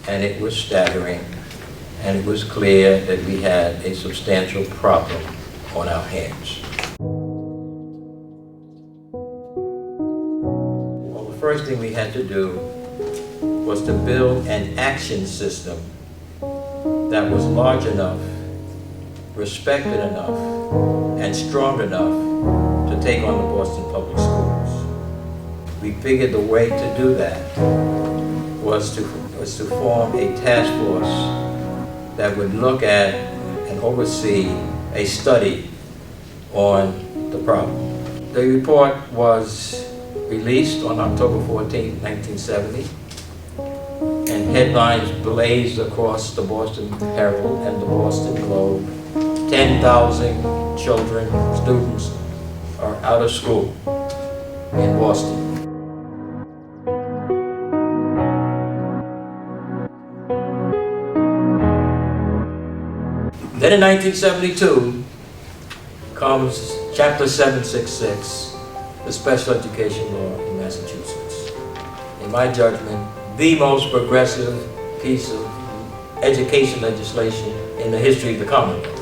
and it was staggering, and it was clear that we had a substantial problem on our hands. Well, the first thing we had to do was to build an action system that was large enough, respected enough, and strong enough to take on the Boston Public Schools. We figured the way to do that was to form a task force that would look at and oversee a study on the problem. The report was released on October 14, 1970, and headlines blazed across the Boston Herald and the Boston Globe. 10,000 children, students are out of school in Boston. Then in 1972 comes Chapter 766, the special education law in Massachusetts. In my judgment, the most progressive piece of education legislation in the history of the Commonwealth.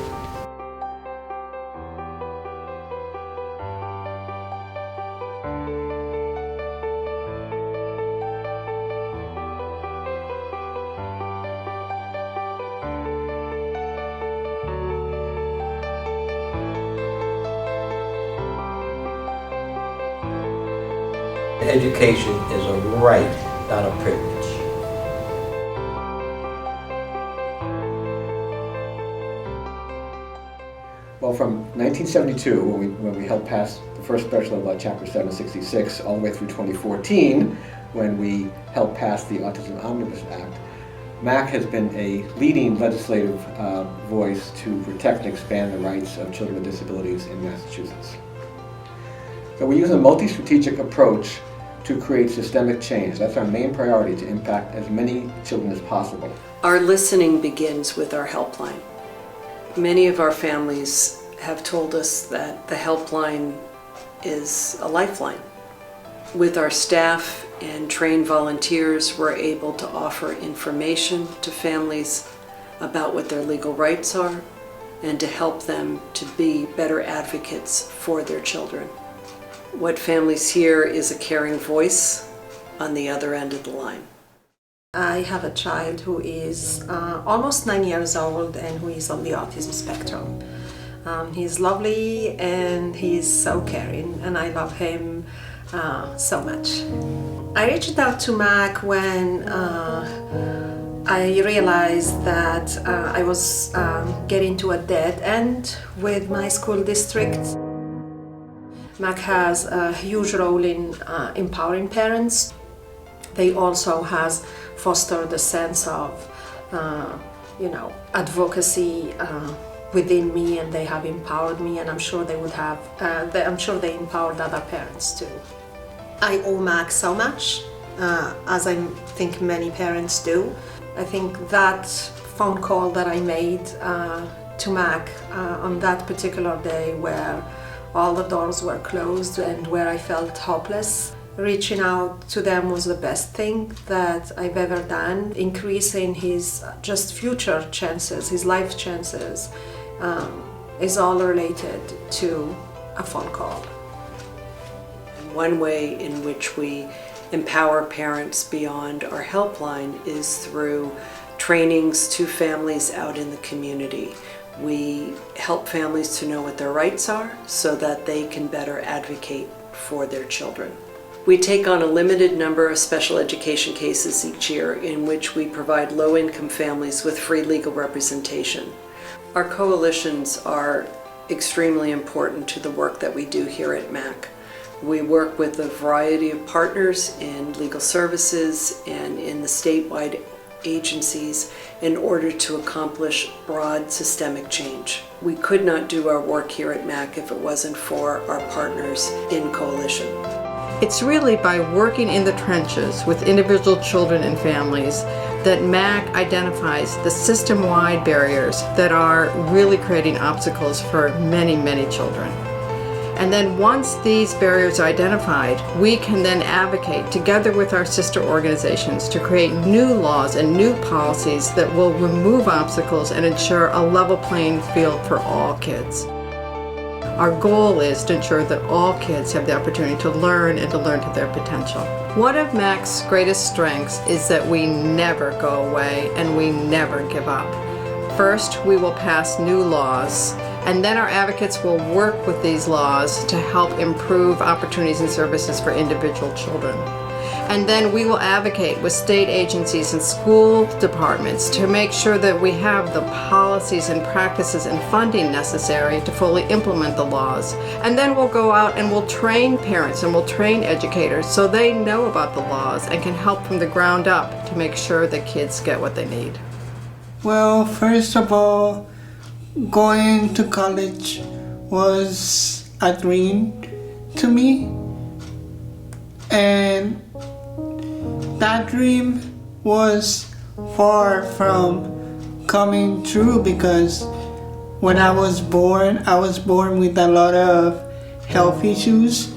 Education is a right, not a privilege. Well, from 1972, when we helped pass the first special law, Chapter 766, all the way through 2014, when we helped pass the Autism Omnibus Act, MAC has been a leading legislative voice to protect and expand the rights of children with disabilities in Massachusetts. So we use a multi-strategic approach to create systemic change. That's our main priority, to impact as many children as possible. Our listening begins with our helpline. Many of our families have told us that the helpline is a lifeline. With our staff and trained volunteers, we're able to offer information to families about what their legal rights are and to help them to be better advocates for their children. What families hear is a caring voice on the other end of the line. I have a child who is almost 9 years old and who is on the autism spectrum. He's lovely and he's so caring, and I love him so much. I reached out to MAC when I realized that I was getting to a dead end with my school district. MAC has a huge role in empowering parents. They also has fostered a sense of, advocacy within me, and they have empowered me, and I'm sure they would have. I'm sure they empowered other parents too. I owe MAC so much, as I think many parents do. I think that phone call that I made to MAC on that particular day, where all the doors were closed and where I felt hopeless, reaching out to them was the best thing that I've ever done. Increasing his just future chances, his life chances, is all related to a phone call. One way in which we empower parents beyond our helpline is through trainings to families out in the community. We help families to know what their rights are so that they can better advocate for their children. We take on a limited number of special education cases each year in which we provide low-income families with free legal representation. Our coalitions are extremely important to the work that we do here at MAC. We work with a variety of partners in legal services and in the statewide agencies in order to accomplish broad systemic change. We could not do our work here at MAC if it wasn't for our partners in coalition. It's really by working in the trenches with individual children and families that MAC identifies the system-wide barriers that are really creating obstacles for many, many children. And then once these barriers are identified, we can then advocate together with our sister organizations to create new laws and new policies that will remove obstacles and ensure a level playing field for all kids. Our goal is to ensure that all kids have the opportunity to learn and to learn to their potential. One of MAC's greatest strengths is that we never go away and we never give up. First, we will pass new laws, and then our advocates will work with these laws to help improve opportunities and services for individual children. And then we will advocate with state agencies and school departments to make sure that we have the policies and practices and funding necessary to fully implement the laws. And then we'll go out and we'll train parents and we'll train educators so they know about the laws and can help from the ground up to make sure that kids get what they need. Well, first of all, going to college was a dream to me, and that dream was far from coming true because when I was born with a lot of health issues.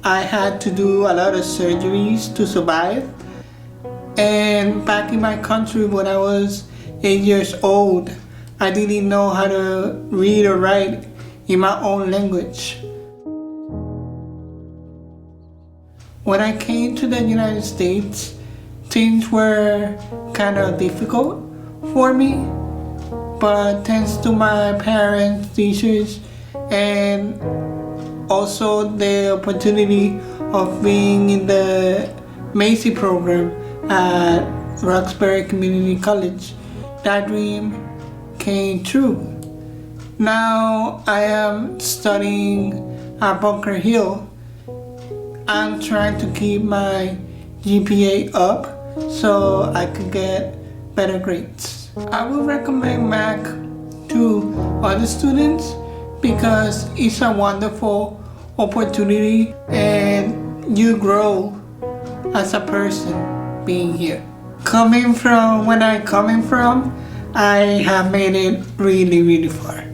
I had to do a lot of surgeries to survive. And back in my country when I was 8 years old, I didn't know how to read or write in my own language. When I came to the United States, things were kind of difficult for me, but thanks to my parents, teachers, and also the opportunity of being in the Macy program at Roxbury Community College, that dream came true. Now I am studying at Bunker Hill. I'm trying to keep my GPA up so I could get better grades. I would recommend MAC to other students because it's a wonderful opportunity and you grow as a person being here. Where I'm coming from, I have made it really, really far.